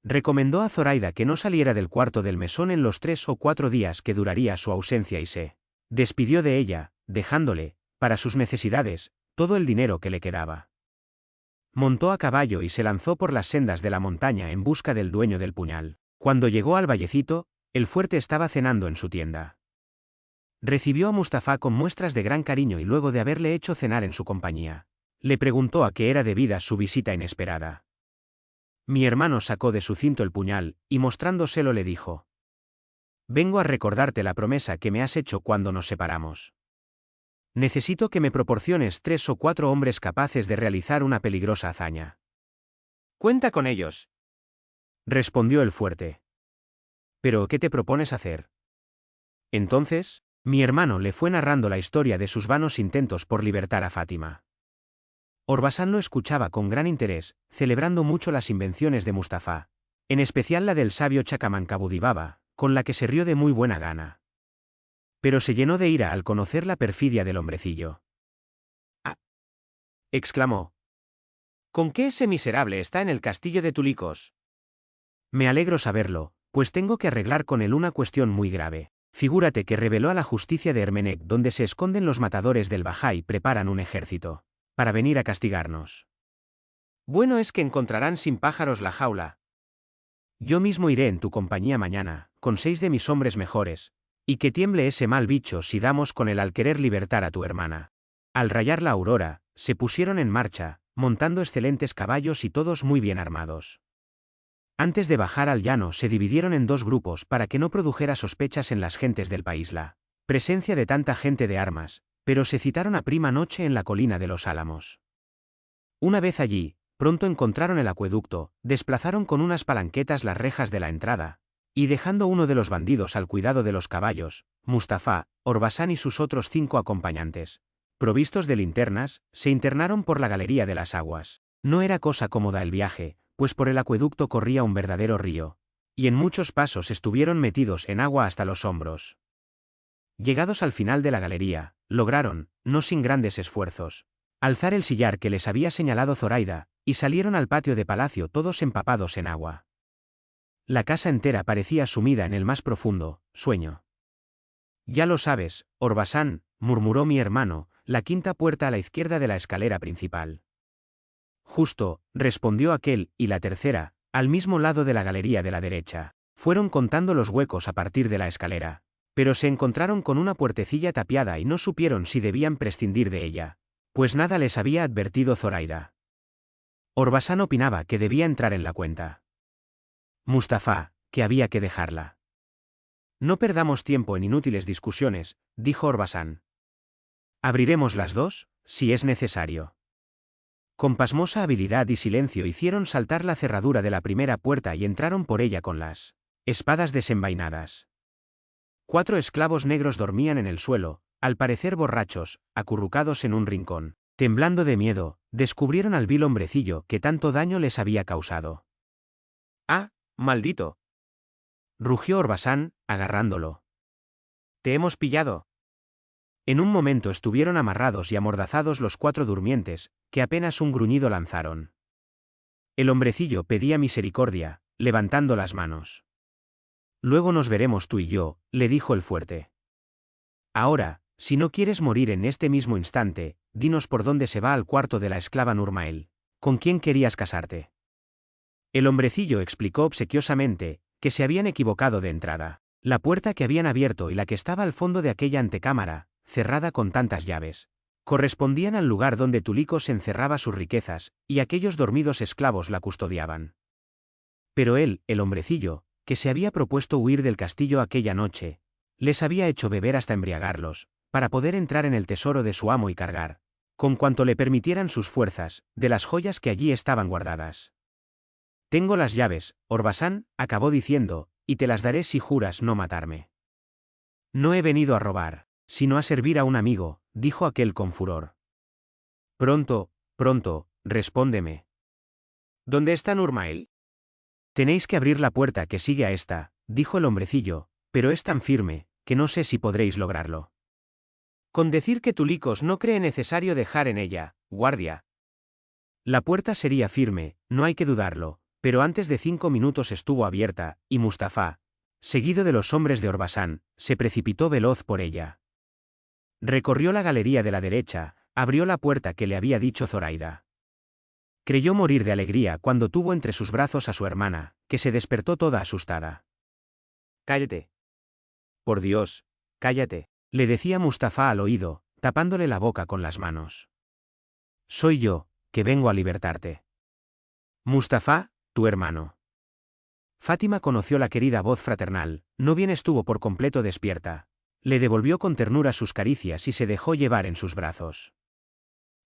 S1: Recomendó a Zoraida que no saliera del cuarto del mesón en los 3 o 4 días que duraría su ausencia y se despidió de ella, dejándole, para sus necesidades, todo el dinero que le quedaba. Montó a caballo y se lanzó por las sendas de la montaña en busca del dueño del puñal. Cuando llegó al vallecito, el fuerte estaba cenando en su tienda. Recibió a Mustafá con muestras de gran cariño y luego de haberle hecho cenar en su compañía, le preguntó a qué era debida su visita inesperada. Mi hermano sacó de su cinto el puñal, y mostrándoselo le dijo: «Vengo a recordarte la promesa que me has hecho cuando nos separamos. Necesito que me proporciones 3 o 4 hombres capaces de realizar una peligrosa hazaña». «Cuenta con ellos», respondió el fuerte. «¿Pero qué te propones hacer?». Entonces, mi hermano le fue narrando la historia de sus vanos intentos por libertar a Fátima. Orbasan lo escuchaba con gran interés, celebrando mucho las invenciones de Mustafá, en especial la del sabio Chakamankabudibaba, con la que se rió de muy buena gana. Pero se llenó de ira al conocer la perfidia del hombrecillo. «¡Ah!», exclamó. «¿Con qué ese miserable está en el castillo de Túlicos?». «Me alegro saberlo, pues tengo que arreglar con él una cuestión muy grave. Figúrate que reveló a la justicia de Ermenec donde se esconden los matadores del Bajá y preparan un ejército para venir a castigarnos. Bueno es que encontrarán sin pájaros la jaula. Yo mismo iré en tu compañía mañana, con 6 de mis hombres mejores, y que tiemble ese mal bicho si damos con él al querer libertar a tu hermana». Al rayar la aurora, se pusieron en marcha, montando excelentes caballos y todos muy bien armados. Antes de bajar al llano se dividieron en 2 grupos para que no produjera sospechas en las gentes del país la presencia de tanta gente de armas, pero se citaron a prima noche en la colina de los Álamos. Una vez allí, pronto encontraron el acueducto, desplazaron con unas palanquetas las rejas de la entrada, y dejando uno de los bandidos al cuidado de los caballos, Mustafá, Orbasan y sus otros 5 acompañantes, provistos de linternas, se internaron por la galería de las aguas. No era cosa cómoda el viaje, pues por el acueducto corría un verdadero río, y en muchos pasos estuvieron metidos en agua hasta los hombros. Llegados al final de la galería, lograron, no sin grandes esfuerzos, alzar el sillar que les había señalado Zoraida, y salieron al patio de palacio todos empapados en agua. La casa entera parecía sumida en el más profundo sueño. «Ya lo sabes, Orbasan», murmuró mi hermano, «la quinta puerta a la izquierda de la escalera principal». «Justo», respondió aquel, «y la tercera, al mismo lado de la galería de la derecha». Fueron contando los huecos a partir de la escalera, pero se encontraron con una puertecilla tapiada y no supieron si debían prescindir de ella, pues nada les había advertido Zoraida. Orbasan opinaba que debía entrar en la cuenta. Mustafá, que había que dejarla. «No perdamos tiempo en inútiles discusiones», dijo Orbasan. «Abriremos las 2, si es necesario». Con pasmosa habilidad y silencio hicieron saltar la cerradura de la primera puerta y entraron por ella con las espadas desenvainadas. 4 esclavos negros dormían en el suelo, al parecer borrachos, acurrucados en un rincón. Temblando de miedo, descubrieron al vil hombrecillo que tanto daño les había causado. «¡Ah, maldito!», rugió Orbasan, agarrándolo. «¡Te hemos pillado!». En un momento estuvieron amarrados y amordazados los 4 durmientes, que apenas un gruñido lanzaron. El hombrecillo pedía misericordia, levantando las manos. «Luego nos veremos tú y yo», le dijo el fuerte. «Ahora, si no quieres morir en este mismo instante, dinos por dónde se va al cuarto de la esclava Nurmael. ¿Con quién querías casarte? El hombrecillo explicó obsequiosamente que se habían equivocado de entrada. La puerta que habían abierto y la que estaba al fondo de aquella antecámara, cerrada con tantas llaves, correspondían al lugar donde Tulicos encerraba sus riquezas, y aquellos dormidos esclavos la custodiaban. Pero él, el hombrecillo, que se había propuesto huir del castillo aquella noche, les había hecho beber hasta embriagarlos, para poder entrar en el tesoro de su amo y cargar, con cuanto le permitieran sus fuerzas, de las joyas que allí estaban guardadas. Tengo las llaves, Orbasán, acabó diciendo, y te las daré si juras no matarme. No he venido a robar, sino a servir a un amigo, dijo aquel con furor. Pronto, pronto, respóndeme. ¿Dónde está Nurmael? Tenéis que abrir la puerta que sigue a esta, dijo el hombrecillo, pero es tan firme, que no sé si podréis lograrlo. Con decir que Tulicos no cree necesario dejar en ella, guardia. La puerta sería firme, no hay que dudarlo, pero antes de 5 minutos estuvo abierta, y Mustafá, seguido de los hombres de Orbasán, se precipitó veloz por ella. Recorrió la galería de la derecha, abrió la puerta que le había dicho Zoraida. Creyó morir de alegría cuando tuvo entre sus brazos a su hermana, que se despertó toda asustada. «Cállate. Por Dios, cállate», le decía Mustafá al oído, tapándole la boca con las manos. «Soy yo, que vengo a libertarte». «Mustafá, tu hermano». Fátima conoció la querida voz fraternal, no bien estuvo por completo despierta. Le devolvió con ternura sus caricias y se dejó llevar en sus brazos.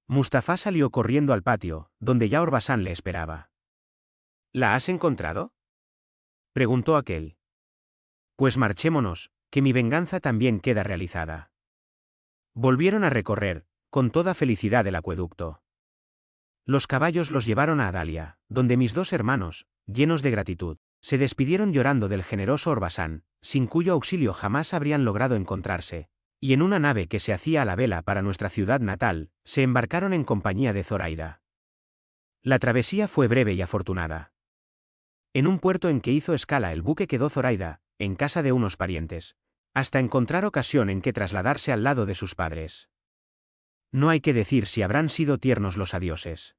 S1: Mustafá salió corriendo al patio, donde ya Orbasán le esperaba. ¿La has encontrado?, preguntó aquel. Pues marchémonos, que mi venganza también queda realizada. Volvieron a recorrer, con toda felicidad, el acueducto. Los caballos los llevaron a Adalia, donde mis 2 hermanos, llenos de gratitud, se despidieron llorando del generoso Orbasán, sin cuyo auxilio jamás habrían logrado encontrarse, y en una nave que se hacía a la vela para nuestra ciudad natal, se embarcaron en compañía de Zoraida. La travesía fue breve y afortunada. En un puerto en que hizo escala el buque quedó Zoraida, en casa de unos parientes, hasta encontrar ocasión en que trasladarse al lado de sus padres. No hay que decir si habrán sido tiernos los adioses.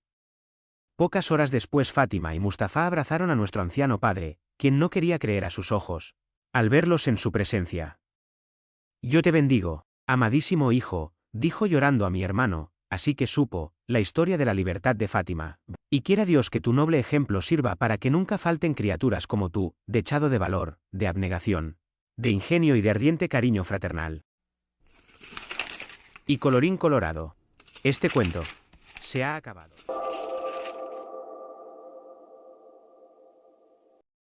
S1: Pocas horas después Fátima y Mustafá abrazaron a nuestro anciano padre, quien no quería creer a sus ojos, al verlos en su presencia. Yo te bendigo, amadísimo hijo, dijo llorando a mi hermano, así que supo la historia de la libertad de Fátima, y quiera Dios que tu noble ejemplo sirva para que nunca falten criaturas como tú, dechado de valor, de abnegación, de ingenio y de ardiente cariño fraternal. Y colorín colorado, este cuento se ha acabado.